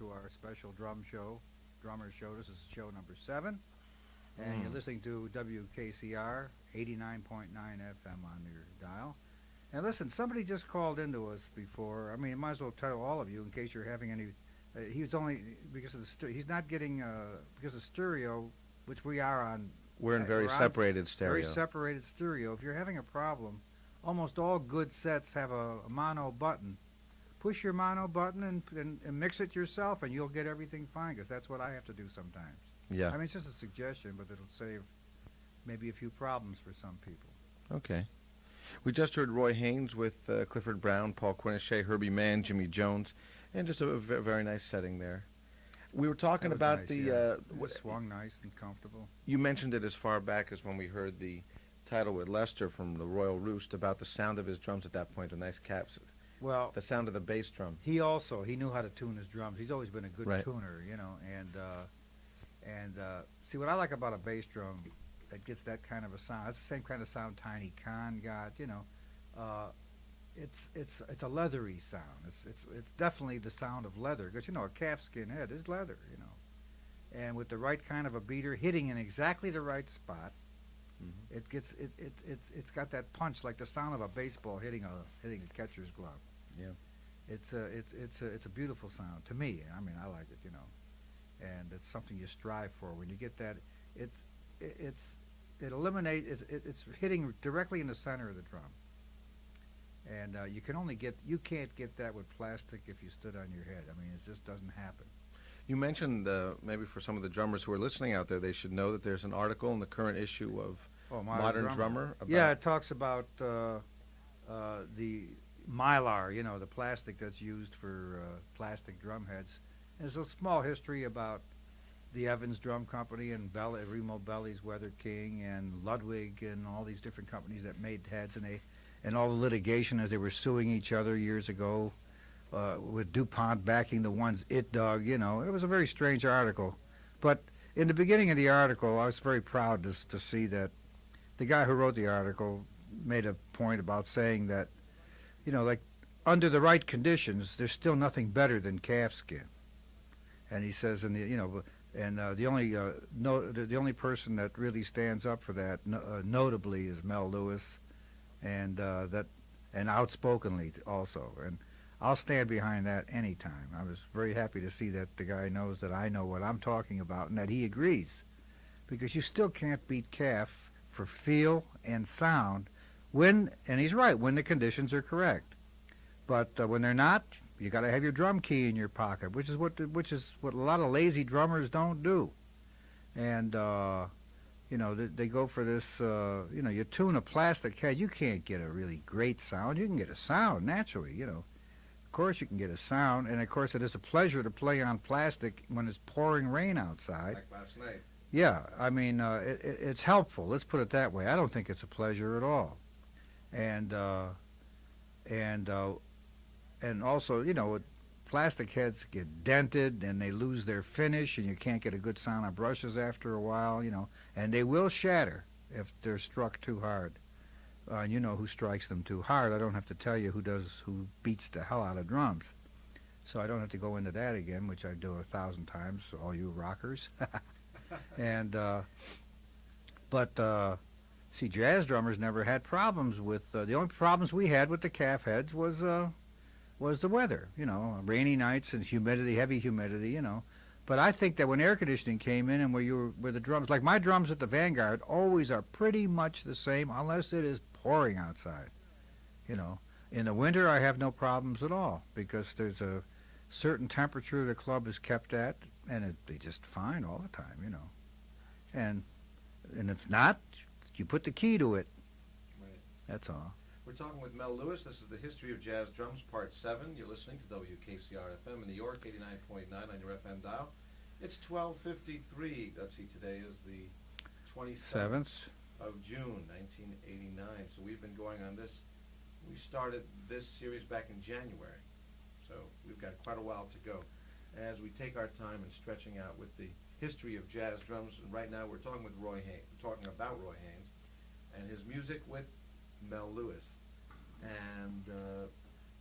to our special drummer show. This is show number 7, and you're listening to WKCR 89.9 FM on your dial. And listen, somebody just called into us before. I mean, I might as well tell all of you in case you're having any. He's only because of the he's not getting because of stereo, which we are on. We're in very separated stereo. Very separated stereo. If you're having a problem, almost all good sets have a mono button. Push your mono button and mix it yourself, and you'll get everything fine, because that's what I have to do sometimes. Yeah. I mean, it's just a suggestion, but it'll save maybe a few problems for some people. Okay. We just heard Roy Haynes with Clifford Brown, Paul Quinochet, Herbie Mann, Jimmy Jones, and just a very nice setting there. We were talking about nice, the... It swung nice and comfortable. You mentioned it as far back as when we heard the title with Lester from the Royal Roost about the sound of his drums at that point, a nice caps. Well, the sound of the bass drum. He knew how to tune his drums. He's always been a good tuner, you know. And see, what I like about a bass drum that gets that kind of a sound. It's the same kind of sound Tiny Khan got, you know. It's a leathery sound. It's definitely the sound of leather, because you know a calfskin head is leather, you know. And with the right kind of a beater hitting in exactly the right spot, it's got that punch like the sound of a baseball hitting a catcher's glove. Yeah. It's a beautiful sound to me. I mean, I like it, you know, and it's something you strive for. When you get that, it eliminates. It's hitting directly in the center of the drum, and you can't get that with plastic if you stood on your head. I mean, it just doesn't happen. You mentioned maybe for some of the drummers who are listening out there, they should know that there's an article in the current issue of Modern Drummer. Yeah, it talks about the mylar, you know, the plastic that's used for plastic drum heads. There's a small history about the Evans Drum Company and Remo Belli's Weather King and Ludwig and all these different companies that made heads, and all the litigation as they were suing each other years ago, with DuPont backing the ones it dug, you know. It was a very strange article. But in the beginning of the article, I was very proud to see that the guy who wrote the article made a point about saying that, you know, like, under the right conditions, there's still nothing better than calfskin. And he says, the only person that really stands up for that, notably, is Mel Lewis, and outspokenly also. And I'll stand behind that anytime. I was very happy to see that the guy knows that I know what I'm talking about and that he agrees, because you still can't beat calf for feel and sound and he's right, when the conditions are correct. But when they're not, you got to have your drum key in your pocket, which is what a lot of lazy drummers don't do. And you know, they go for this. You know, you tune a plastic head, you can't get a really great sound. You can get a sound naturally, you know. Of course, you can get a sound, and of course, it is a pleasure to play on plastic when it's pouring rain outside. Like last night. Yeah, I mean, it's helpful. Let's put it that way. I don't think it's a pleasure at all. And also, you know, plastic heads get dented and they lose their finish, and you can't get a good sound on brushes after a while, you know. And they will shatter if they're struck too hard. And you know who strikes them too hard. I don't have to tell you who beats the hell out of drums. So I don't have to go into that again, which I do 1,000 times, all you rockers. And see, jazz drummers never had problems with the only problems we had with the calf heads was the weather, you know, rainy nights and humidity, heavy humidity, you know. But I think that when air conditioning came in and where the drums, like my drums at the Vanguard, always are pretty much the same unless it is pouring outside, you know. In the winter, I have no problems at all because there's a certain temperature the club is kept at, and they just fine all the time, you know. And if not, you put the key to it. Right. That's all. We're talking with Mel Lewis. This is the History of Jazz Drums, Part 7. You're listening to WKCR-FM in New York, 89.9 on your FM dial. It's 12:53. Let's see, today is the 27th of June, 1989. So we've been going on this. We started this series back in January. So we've got quite a while to go as we take our time and stretching out with the history of jazz drums. And right now we're talking with Roy Haynes. We're talking about Roy Haynes and his music with Mel Lewis. And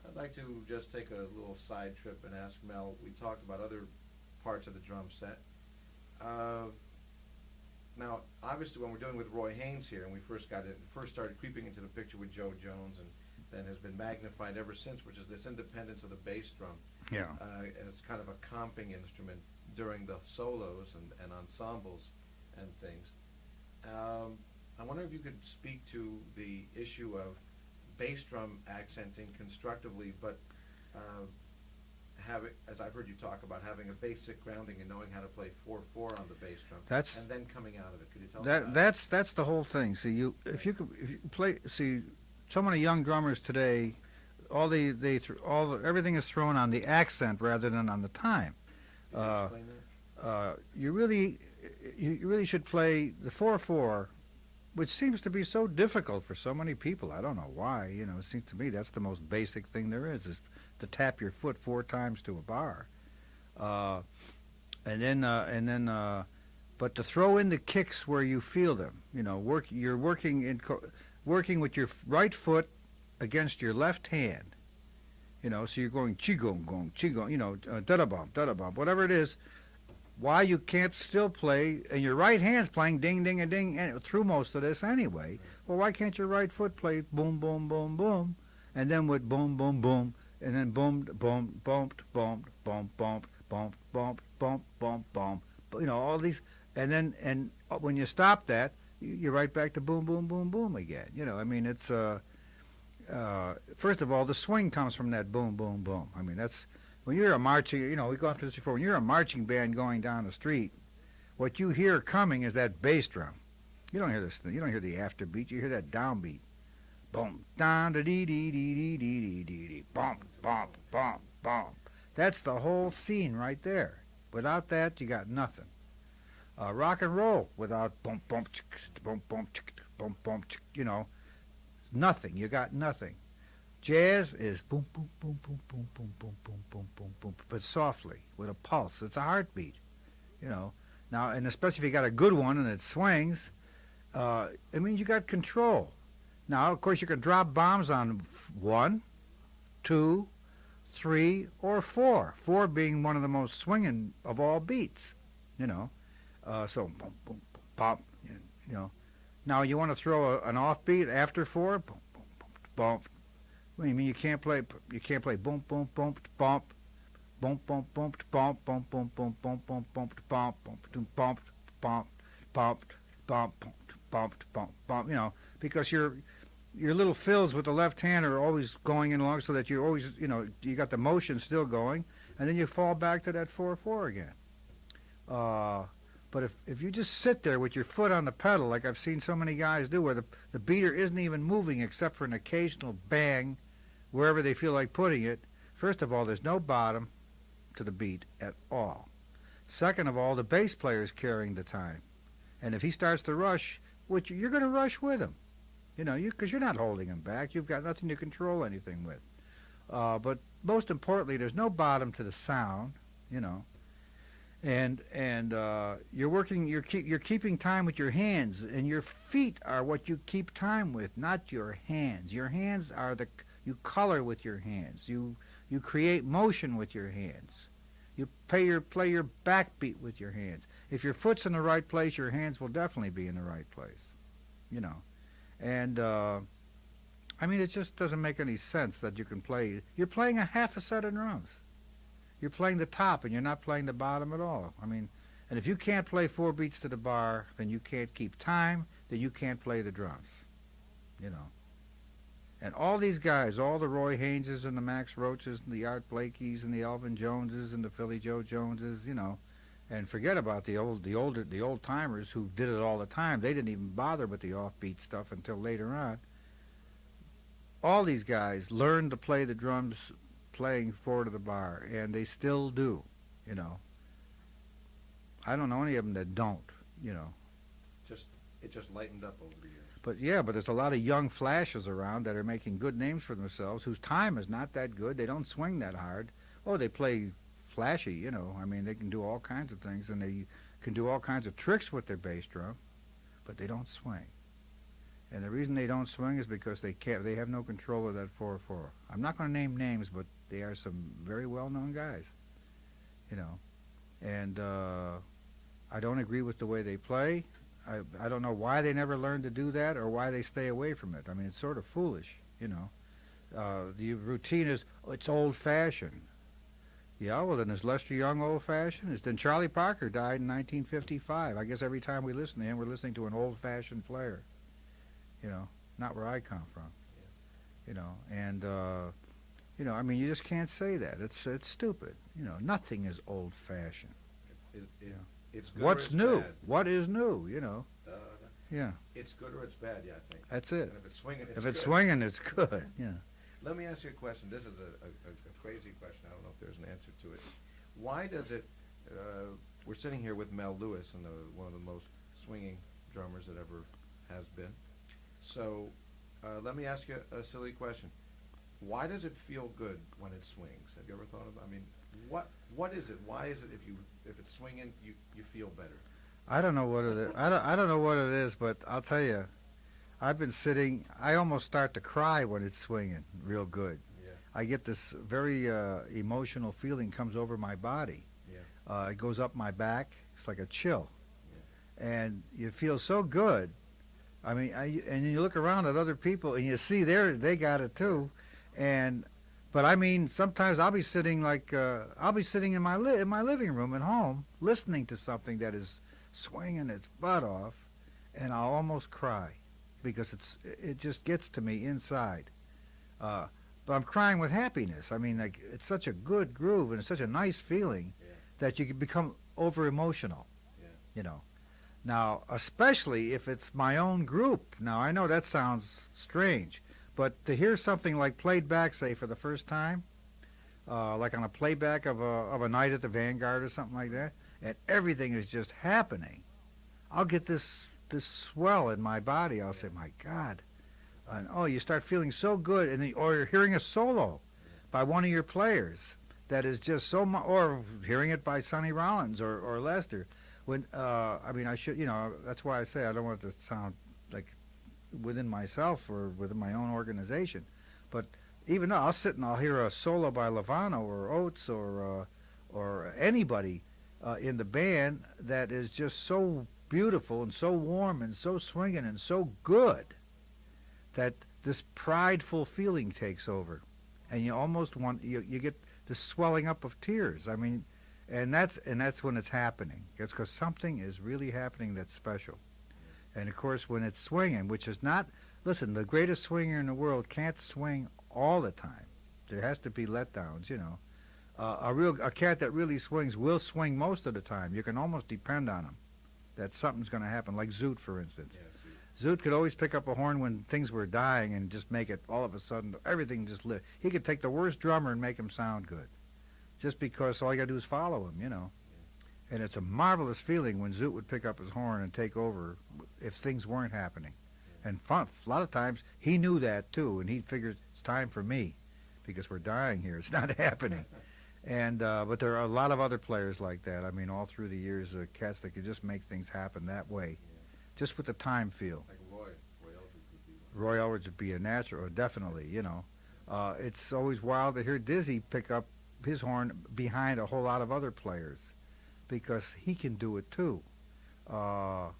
I'd like to just take a little side trip and ask Mel. We talked about other parts of the drum set. Now, obviously, when we're dealing with Roy Haynes here, and we first started creeping into the picture with Joe Jones, and then has been magnified ever since, which is this independence of the bass drum. Yeah. As kind of a comping instrument during the solos and ensembles and things. I wonder if you could speak to the issue of bass drum accenting constructively, but as I've heard you talk about, having a basic grounding and knowing how to play 4/4 on the bass drum, and then coming out of it. Could you tell us about that? That's the whole thing. See, if you play, see, so many young drummers today, everything is thrown on the accent rather than on the time. Can you explain that? You really should play the 4/4, which seems to be so difficult for so many people. I don't know why. You know, it seems to me that's the most basic thing there is to tap your foot 4 times to a bar, but to throw in the kicks where you feel them. You know, you're working with your right foot against your left hand. You know, so you're going qigong gong qigong. You know, da da bum, whatever it is. Why you can't still play, and your right hand's playing ding ding and ding through most of this anyway. Well, why can't your right foot play boom boom boom boom, and then with boom boom boom, and then boom boom boom boom boom boom boom boom boom boom boom. You know, all these, and when you stop that, you're right back to boom boom boom boom again. You know, I mean, it's first of all, the swing comes from that boom boom boom. I mean, that's. When you're a marching, you know, we go up to this before. When you're a marching band going down the street, what you hear coming is that bass drum. You don't hear this. You don't hear the afterbeat. You hear that downbeat. Boom, down, da dee dee dee dee dee dee dee dee, bump, bump, bump, bump. That's the whole scene right there. Without that, you got nothing. Rock and roll without boom, boom, boom, boom, boom, boom. You know, nothing. You got nothing. Jazz is boom, boom, boom, boom, boom, boom, boom, boom, boom, boom, boom, but softly, with a pulse. It's a heartbeat, you know. Now, and especially if you got a good one and it swings, it means you got control. Now, of course, you can drop bombs on 1, 2, 3, or 4. 4 being one of the most swinging of all beats, you know. So, boom, boom, boom, pop, you know. Now, you want to throw an offbeat after 4, boom, boom, boom, boom. What do you mean you can't play boom boom boom bump boom boom boom bump boom boom boom boom boom bump bump bump bump bump bump bump bump bump bump, you know, because your little fills with the left hand are always going in along, so that you always, you know, you got the motion still going, and then you fall back to that 4/4 again. But if you just sit there with your foot on the pedal, like I've seen so many guys do, where the beater isn't even moving except for an occasional bang wherever they feel like putting it, first of all, there's no bottom to the beat at all. Second of all, the bass player is carrying the time. And if he starts to rush, you're going to rush with him, you know, because you're not holding him back. You've got nothing to control anything with. But most importantly, there's no bottom to the sound, you know. And you're keeping time with your hands, and your feet are what you keep time with, not your hands. Your hands are you color with your hands. You create motion with your hands. You play your backbeat with your hands. If your foot's in the right place, your hands will definitely be in the right place, you know. And I mean, it just doesn't make any sense that you can play. You're playing a half a set of drums. You're playing the top, and you're not playing the bottom at all. I mean, and if you can't play 4 beats to the bar, then you can't keep time, then you can't play the drums, you know. And all these guys, all the Roy Hayneses and the Max Roaches and the Art Blakeys and the Elvin Joneses and the Philly Joe Joneses, you know, and forget about the old timers who did it all the time. They didn't even bother with the offbeat stuff until later on. All these guys learned to play the drums playing 4 to the bar, and they still do, you know. I don't know any of them that don't, you know. It just lightened up over the years. But yeah, but there's a lot of young flashes around that are making good names for themselves, whose time is not that good. They don't swing that hard. Oh, they play flashy, you know. I mean, they can do all kinds of things, and they can do all kinds of tricks with their bass drum, but they don't swing. And the reason they don't swing is because they can't. They have no control of that 4/4. I'm not going to name names, but they are some very well-known guys, you know. And I don't agree with the way they play. I don't know why they never learned to do that or why they stay away from it. I mean, it's sort of foolish, you know. The routine is, it's old-fashioned. Yeah, well, then is Lester Young old-fashioned? Then Charlie Parker died in 1955. I guess every time we listen to him, we're listening to an old-fashioned player. You know, not where I come from. Yeah. You know, and you know, I mean, you just can't say that. It's stupid. You know, nothing is old-fashioned. It's good or What's it's new? bad. What is new? You know. Yeah. It's good or it's bad. Yeah, I think. That's it. And if it's swinging, it's If it's good. swinging, it's good. Yeah. Let me ask you a question. This is a crazy question. I don't know if there's an answer to it. Why does it? We're sitting here with Mel Lewis, and one of the most swinging drummers that ever has been. So, let me ask you a silly question. Why does it feel good when it swings? Have you ever thought about? I mean, what is it? Why is it if it's swinging, you feel better? I don't know what it is. I don't know what it is, but I'll tell you, I've been sitting. I almost start to cry when it's swinging real good. Yeah. I get this very emotional feeling comes over my body. Yeah. It goes up my back. It's like a chill, Yeah. and you feel so good. I mean, and you look around at other people and you see they got it too, but I mean, sometimes I'll be sitting in my living room at home listening to something that is swinging its butt off, and I'll almost cry because it just gets to me inside. But I'm crying with happiness. I mean, like, it's such a good groove and it's such a nice feeling that you can become over emotional. Yeah. You know. Now, especially if it's my own group. Now, I know that sounds strange, but to hear something like played back, say, for the first time, like on a playback of a night at the Vanguard or something like that, and everything is just happening, I'll get this swell in my body. I'll say, my God. And, you start feeling so good, or you're hearing a solo by one of your players that is just so much, or hearing it by Sonny Rollins or Lester. When I mean, I should, you know, that's why I say I don't want it to sound like within myself or within my own organization, but even though I'll sit and I'll hear a solo by Lovano or Oates or anybody in the band that is just so beautiful and so warm and so swinging and so good that this prideful feeling takes over, and you almost want you get the swelling up of tears. I mean. And that's when it's happening. It's because something is really happening that's special. And, of course, when it's swinging, which is not... Listen, the greatest swinger in the world can't swing all the time. There has to be letdowns, you know. A cat that really swings will swing most of the time. You can almost depend on him that something's going to happen, like Zoot, for instance. Yes. Zoot could always pick up a horn when things were dying and just make it, all of a sudden, everything just lit. He could take the worst drummer and make him sound good. Just because all you got to do is follow him, you know. Yeah. And it's a marvelous feeling when Zoot would pick up his horn and take over if things weren't happening. Yeah. And a lot of times he knew that too, and he figured it's time for me because we're dying here. It's not happening. And but there are a lot of other players like that. I mean, all through the years, cats that could just make things happen that way, just with the time feel. Like Roy Eldridge would be one. Roy Eldridge would be a natural, definitely, you know. It's always wild to hear Dizzy pick up his horn behind a whole lot of other players because he can do it too. And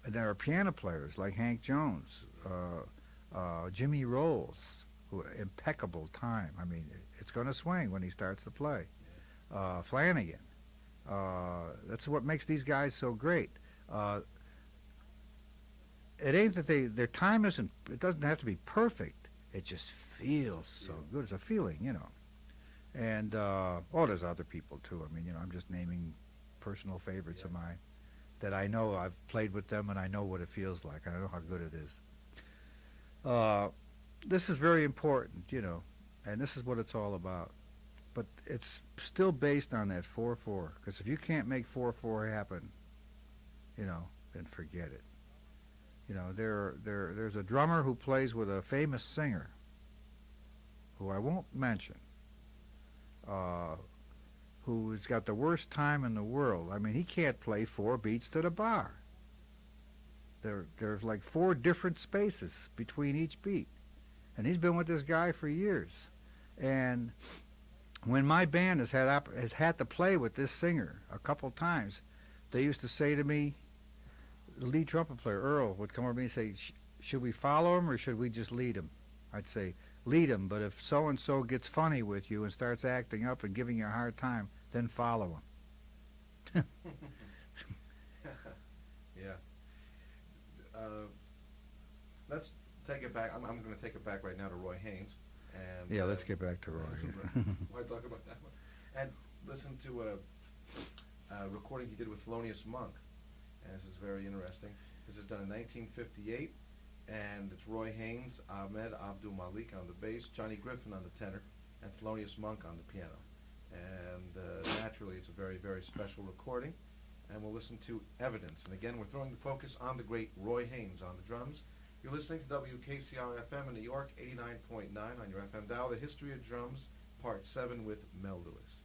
there are piano players like Hank Jones, Jimmy Rolls, who impeccable time. I mean, it's going to swing when he starts to play. Flanagan. That's what makes these guys so great. It ain't that their time isn't, it doesn't have to be perfect. It just feels so good. It's a feeling, you know. And, there's other people, too. I mean, you know, I'm just naming personal favorites of mine that I know I've played with them and I know what it feels like. And I know how good it is. This is very important, you know, and this is what it's all about. But it's still based on that 4/4, because if you can't make 4/4 happen, you know, then forget it. You know, there's a drummer who plays with a famous singer, who I won't mention, who's got the worst time in the world. I mean, he can't play 4 beats to the bar. there's like 4 different spaces between each beat. And he's been with this guy for years. And when my band has had to play with this singer a couple times, they used to say to me, the lead trumpet player, Earl, would come over to me and say, should we follow him or should we just lead him? I'd say, lead him, but if so-and-so gets funny with you and starts acting up and giving you a hard time, then follow him. Yeah. Let's take it back. I'm going to take it back right now to Roy Haynes. And Yeah, let's get back to Roy. Why talk about that one? And listen to a recording he did with Thelonious Monk. And this is very interesting. This is done in 1958, and it's Roy Haynes, Ahmed Abdul Malik on the bass, Johnny Griffin on the tenor, and Thelonious Monk on the piano. And naturally, it's a very, very special recording. And we'll listen to Evidence. And again, we're throwing the focus on the great Roy Haynes on the drums. You're listening to WKCR-FM in New York, 89.9 on your FM dial. The History of Drums, Part 7 with Mel Lewis.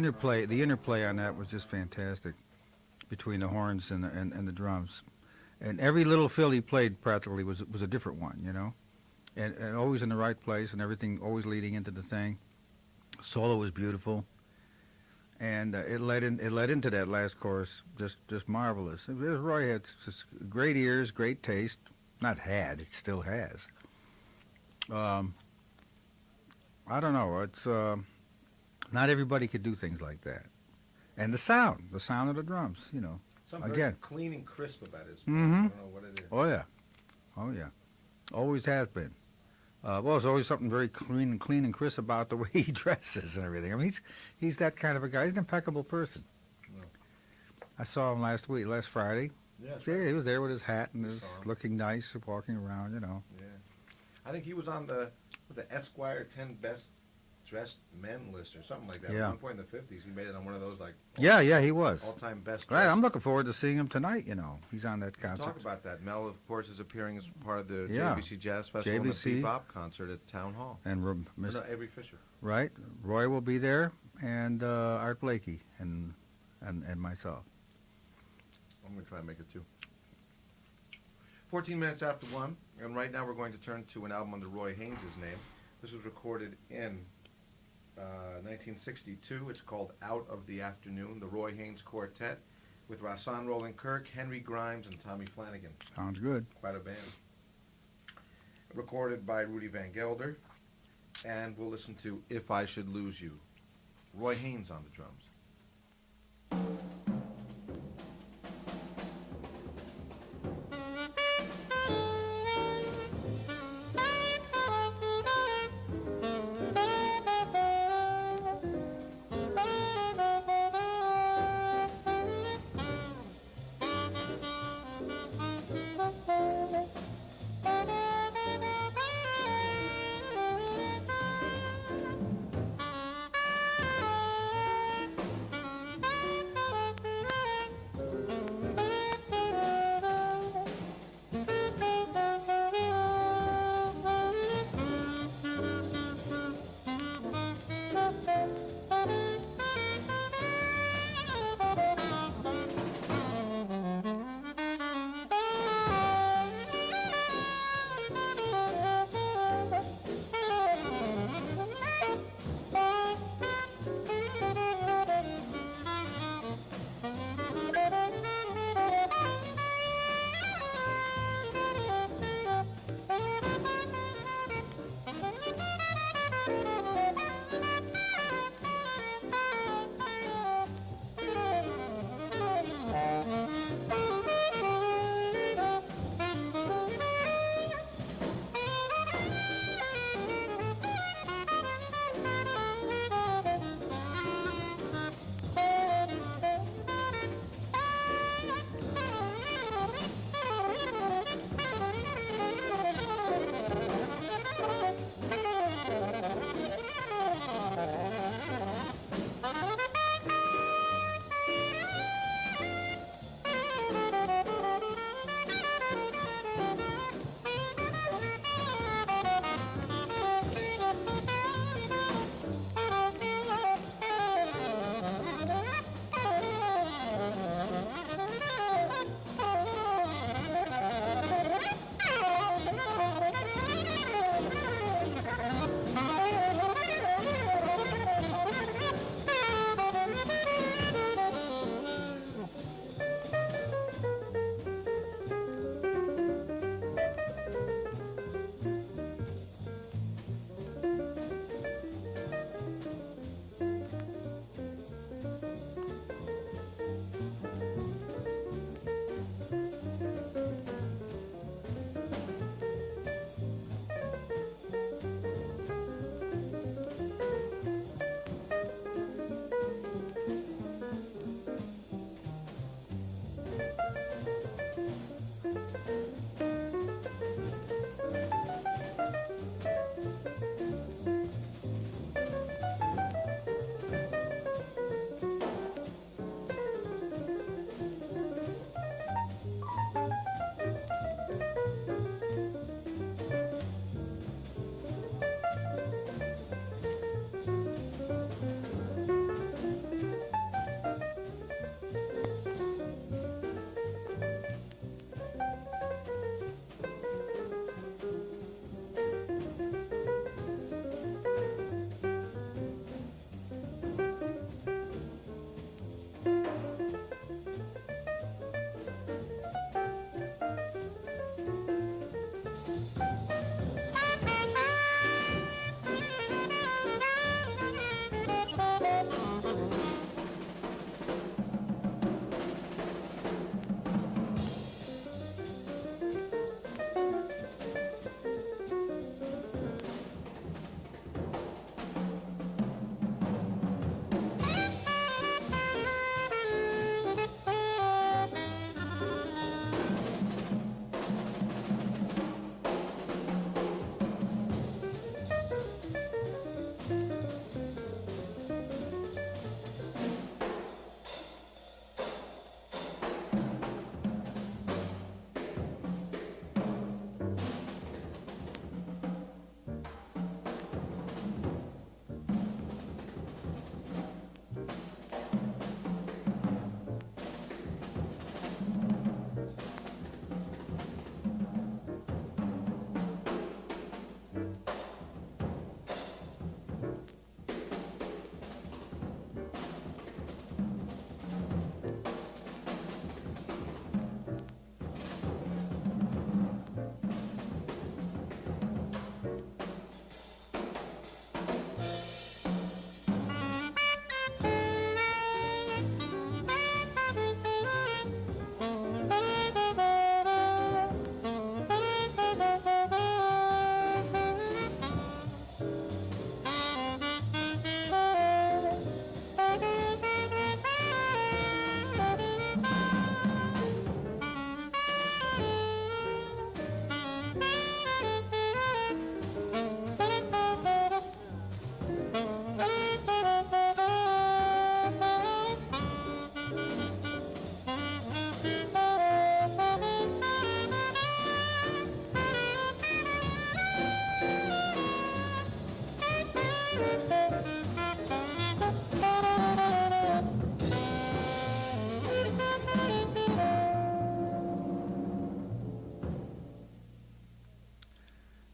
interplay on that was just fantastic between the horns and the drums. And every little fill he played practically was a different one, you know, and always in the right place, and everything always leading into the thing. Solo was beautiful, and it led into that last chorus just marvelous. Roy had just great ears, great taste. Not had, it still has. I don't know. It's not everybody could do things like that, and the sound of the drums, you know. Something Again. very clean and crisp about his. Mhm. I don't know what it is. Oh yeah, always has been. Well, there's always something very clean and crisp about the way he dresses and everything. I mean, he's that kind of a guy. He's an impeccable person. Yeah. I saw him last Friday. Yeah, that's Yeah, right. he was there with his hat and We his saw him. looking nice, walking around, you know. Yeah. I think he was on the Esquire 10 Best Dressed Men list or something like that. Yeah. At one point in the 50s, he made it on one of those, like, Yeah, he was. all-time best Right, dressed. I'm looking forward to seeing him tonight, you know. He's on that We'll concert. talk about that. Mel, of course, is appearing as part of the Yeah. JVC Jazz Festival JVC. and the bebop concert at Town Hall. And No, Avery Fisher. right, Roy will be there, and Art Blakey, and myself. I'm going to try and make it too. 14 minutes after 1, and right now we're going to turn to an album under Roy Haynes' name. This was recorded in 1962. It's called Out of the Afternoon, the Roy Haynes Quartet, with Rahsaan Roland Kirk, Henry Grimes, and Tommy Flanagan. Sounds good. Quite a band. Recorded by Rudy Van Gelder, and we'll listen to If I Should Lose You. Roy Haynes on the drums.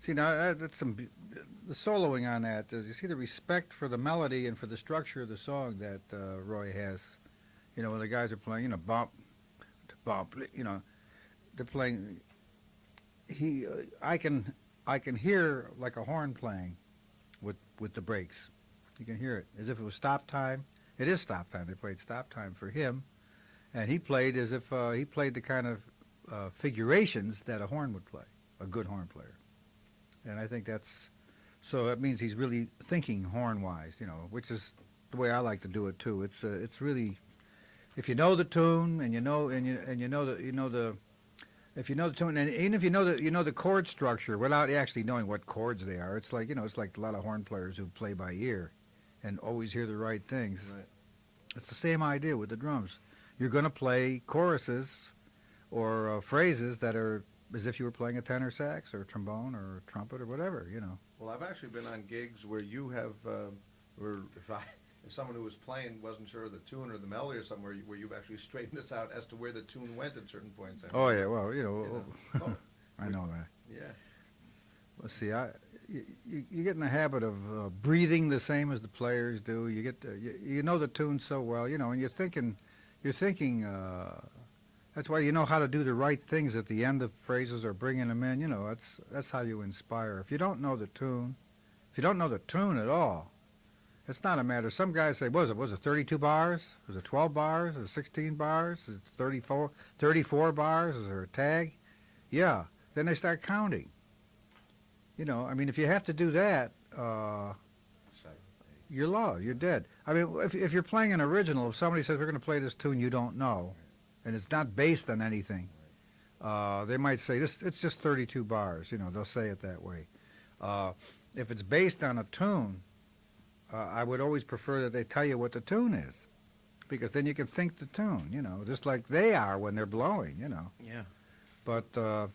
See, now that's the soloing on that. You see the respect for the melody and for the structure of the song that Roy has. You know, when the guys are playing, bump, bump, they're playing. I can hear like a horn playing with the breaks. You can hear it as if it was stop time. It is stop time. They played stop time for him, and he played as if he played the kind of figurations that a horn would play, a good horn player. And I think so that means he's really thinking horn-wise, which is the way I like to do it too. It's really, if you know the tune and you know the if you know the tune, and even if you know the chord structure without actually knowing what chords they are, it's like a lot of horn players who play by ear and always hear the right things. Right. It's the same idea with the drums. You're going to play choruses or phrases that are as if you were playing a tenor sax or a trombone or a trumpet or whatever, Well, I've actually been on gigs where you have, if someone who was playing wasn't sure of the tune or the melody or somewhere, where you've actually straightened this out as to where the tune went at certain points. Oh yeah, well, Oh, I know that. yeah. Well, see, you get in the habit of breathing the same as the players do. You get you know the tune so well, and you're thinking. That's why you know how to do the right things at the end of phrases or bringing them in. That's how you inspire. If you don't know the tune, at all, it's not a matter. Some guys say, was it 32 bars? Was it 12 bars? Was it 16 bars? Is it 34 bars? Is there a tag? Yeah. Then they start counting. If you have to do that, you're lost. You're dead. If you're playing an original, if somebody says we're going to play this tune you don't know, and it's not based on anything, they might say it's just 32 bars. They'll say it that way. If it's based on a tune, I would always prefer that they tell you what the tune is, because then you can think the tune. Just like they are when they're blowing. Yeah. But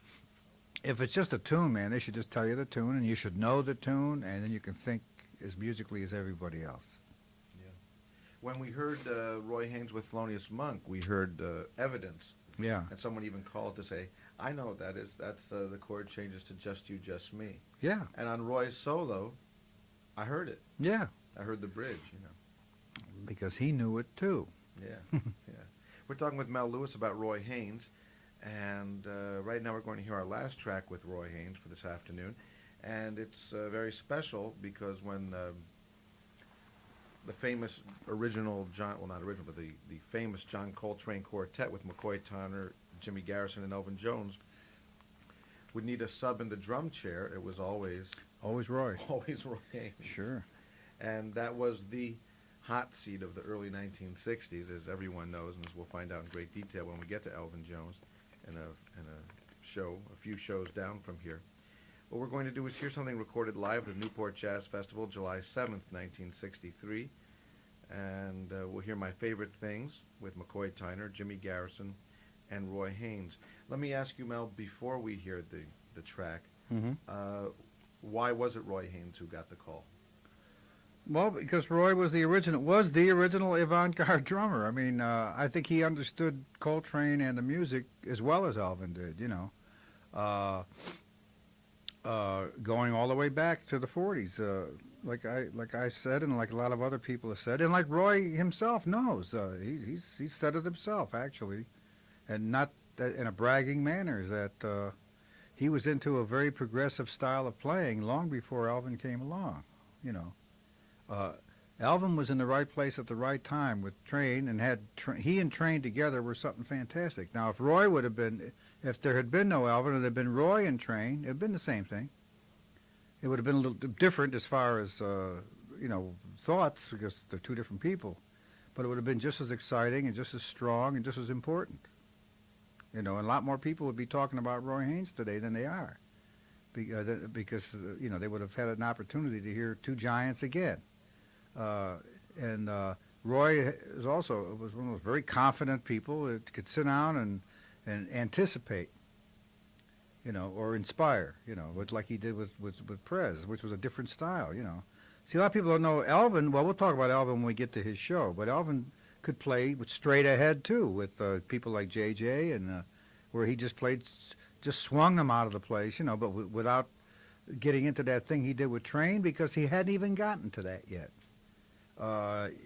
if it's just a tune, man, they should just tell you the tune, and you should know the tune, and then you can think as musically as everybody else. When we heard Roy Haynes with Thelonious Monk, we heard Evidence. Yeah. And someone even called to say, I know what that is. That's the chord changes to Just You, Just Me. Yeah. And on Roy's solo, I heard it. Yeah. I heard the bridge, Because he knew it too. Yeah, yeah. We're talking with Mel Lewis about Roy Haynes. And right now we're going to hear our last track with Roy Haynes for this afternoon. And it's very special because when the famous original the famous John Coltrane Quartet with McCoy Tyner, Jimmy Garrison, and Elvin Jones would need a sub in the drum chair, it was always Roy. Always Roy Haynes. Sure. And that was the hot seat of the early 1960s, as everyone knows, and as we'll find out in great detail when we get to Elvin Jones in a few shows down from here. What we're going to do is hear something recorded live at the Newport Jazz Festival, July 7th, 1963. And we'll hear My Favorite Things with McCoy Tyner, Jimmy Garrison, and Roy Haynes. Let me ask you, Mel, before we hear the track, why was it Roy Haynes who got the call? Well, because Roy was the original avant-garde drummer. I think he understood Coltrane and the music as well as Elvin did, going all the way back to the 40s, like I said, and like a lot of other people have said, and like Roy himself knows. He's said it himself, actually, and not in a bragging manner, that he was into a very progressive style of playing long before Elvin came along, Elvin was in the right place at the right time with Train, and he and Train together were something fantastic. Now, if there had been no Elvin, it had been Roy and Train, it had been the same thing. It would have been a little different as far as, thoughts, because they're two different people. But it would have been just as exciting and just as strong and just as important. And a lot more people would be talking about Roy Haynes today than they are. Because they would have had an opportunity to hear two giants again. Roy was one of those very confident people that could sit down and anticipate, or inspire, like he did with Prez, which was a different style, See, a lot of people don't know Elvin. Well, we'll talk about Elvin when we get to his show, but Elvin could play with straight ahead too, with people like J.J. and where he just swung them out of the place, but without getting into that thing he did with Train because he hadn't even gotten to that yet.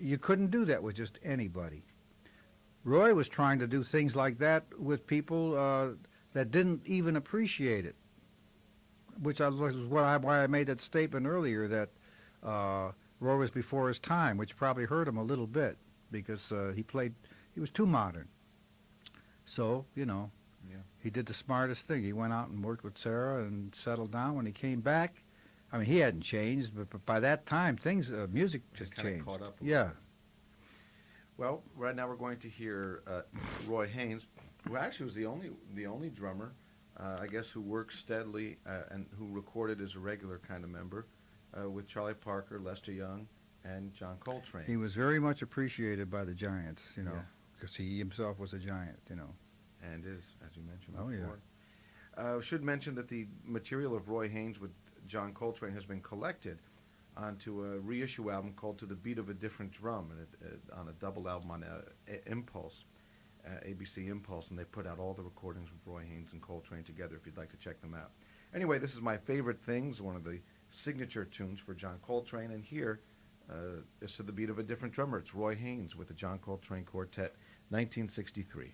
You couldn't do that with just anybody. Roy was trying to do things like that with people that didn't even appreciate it, which was why I made that statement earlier that Roy was before his time, which probably hurt him a little bit because he was too modern. So, he did the smartest thing. He went out and worked with Sarah and settled down. When he came back, I mean, he hadn't changed, but by that time, music just changed. Caught up a yeah. little bit. Well, right now we're going to hear Roy Haynes, who actually was the only drummer, I guess, who worked steadily and who recorded as a regular kind of member with Charlie Parker, Lester Young, and John Coltrane. He was very much appreciated by the Giants, Yeah. because he himself was a giant, And is, as you mentioned Oh, before. Should mention that the material of Roy Haynes with John Coltrane has been collected onto a reissue album called To the Beat of a Different Drum, and on a double album on Impulse, ABC Impulse, and they put out all the recordings with Roy Haynes and Coltrane together if you'd like to check them out. Anyway, this is My Favorite Things, one of the signature tunes for John Coltrane, and here is To the Beat of a Different Drummer. It's Roy Haynes with the John Coltrane Quartet, 1963.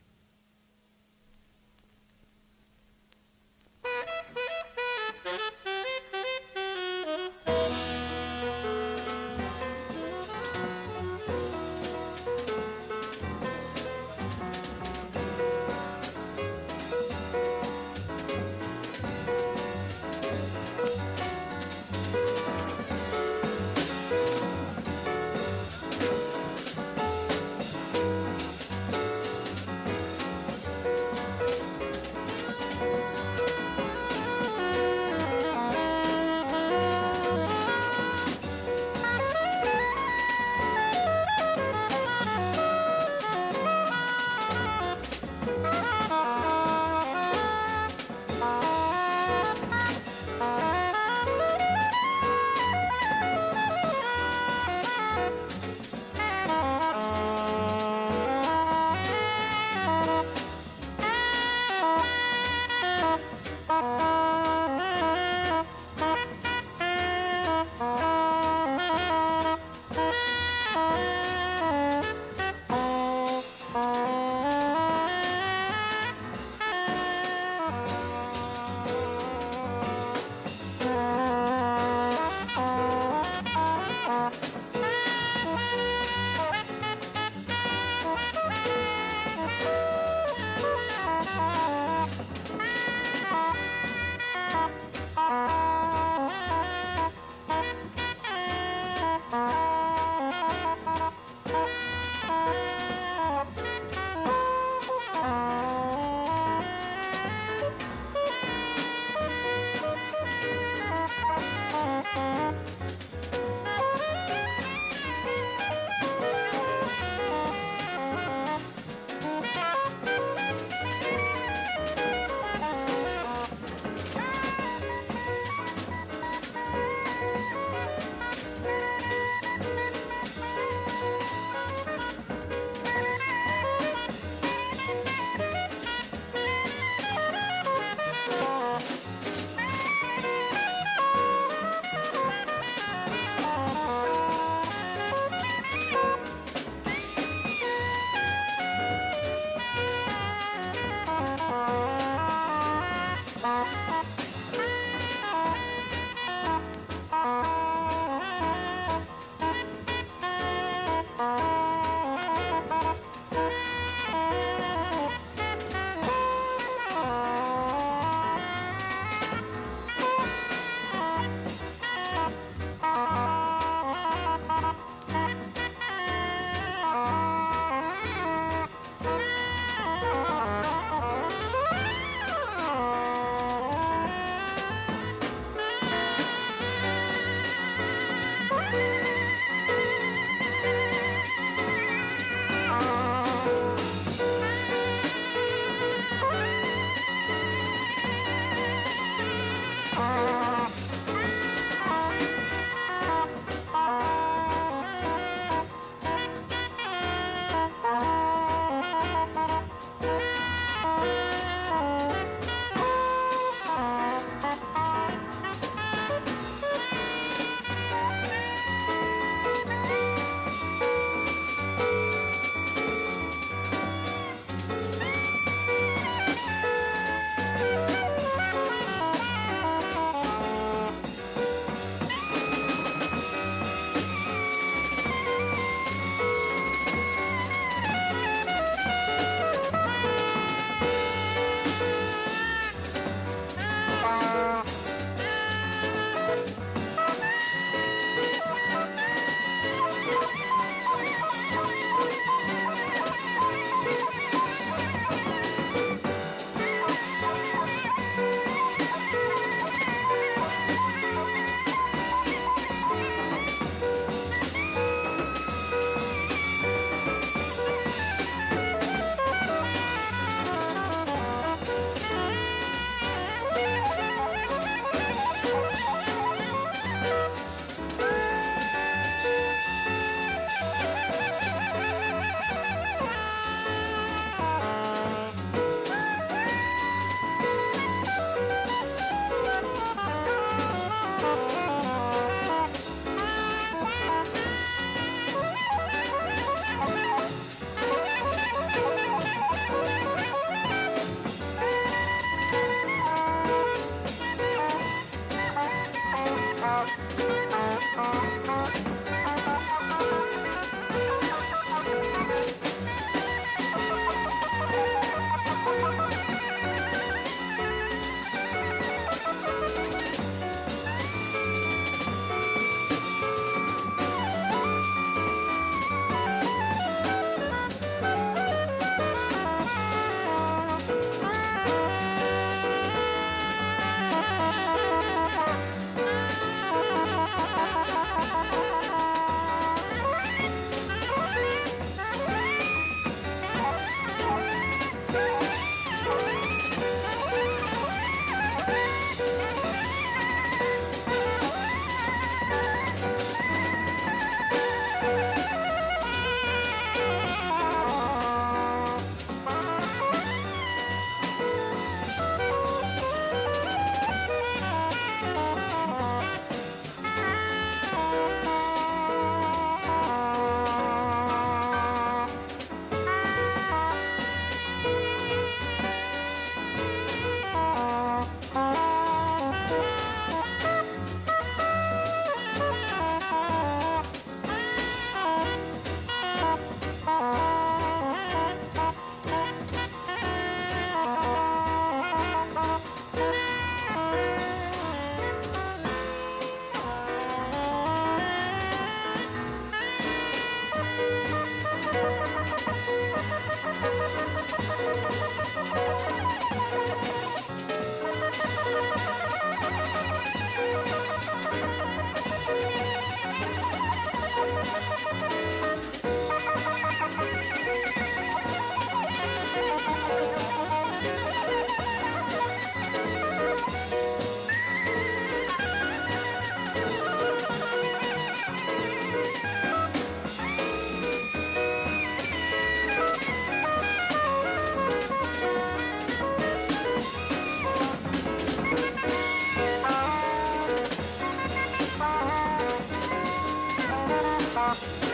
Bebop.